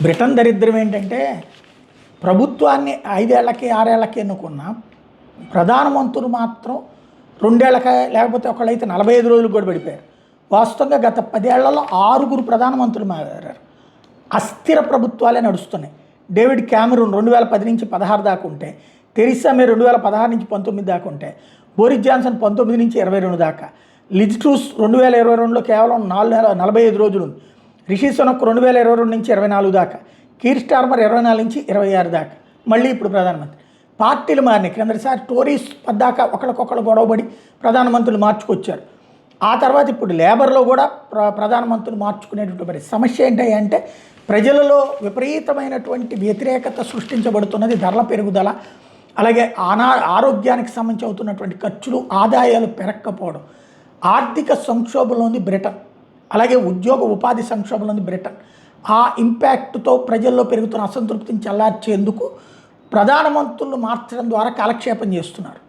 Britain దరిద్రం ఏంటంటే ప్రభుత్వాన్ని 5 ఏళ్లకి 6 ఏళ్లకి ఎన్నుకున్న ప్రధానమంత్రులు మాత్రం 2 ఏళ్ళకి లేకపోతే ఒకళ్ళైతే 45 రోజులకు కూడా పడిపోయారు. వాస్తవంగా గత 10 ఏళ్లలో 6 ప్రధానమంత్రులు మారారు. అస్థిర ప్రభుత్వాలే నడుస్తున్నాయి. డేవిడ్ క్యామెరూన్ 2010 నుంచి 16 దాకా ఉంటే, థెరిసా మే 2016 నుంచి 19 దాకా ఉంటే, బోరిస్ జాన్సన్ 19 నుంచి 22 దాకా, లిజ్ ట్రూస్ 2022లో కేవలం 45 రోజులు ఉంది. రిషి సునక్ 2022 నుంచి 24 దాకా, కీర్ స్టార్మర్ 24 నుంచి 26 దాకా, మళ్ళీ ఇప్పుడు ప్రధానమంత్రి. పార్టీలు మారినాయి. క్రిందటిసారి టోరీస్ పద్దాకా ఒకరికొకరు గొడవబడి ప్రధానమంత్రులు మార్చుకొచ్చారు. ఆ తర్వాత ఇప్పుడు లేబర్లో కూడా ప్రధానమంత్రులు మార్చుకునేటువంటి పరిస్థితి. సమస్య ఏంటంటే ప్రజలలో విపరీతమైనటువంటి వ్యతిరేకత సృష్టించబడుతున్నది. ధరల పెరుగుదల, అలాగే ఆరోగ్యానికి సంబంధించి అవుతున్నటువంటి ఖర్చులు, ఆదాయాలు పెరగకపోవడం, ఆర్థిక సంక్షోభంలో ఉంది బ్రిటన్, అలాగే ఉపాధి సంక్షోభంలో ఉంది బ్రిటన్. ఆ ఇంపాక్ట్తో ప్రజల్లో పెరుగుతున్న అసంతృప్తిని చల్లార్చేందుకు ప్రధానమంత్రులు మార్చడం ద్వారా కాలక్షేపం చేస్తున్నారు.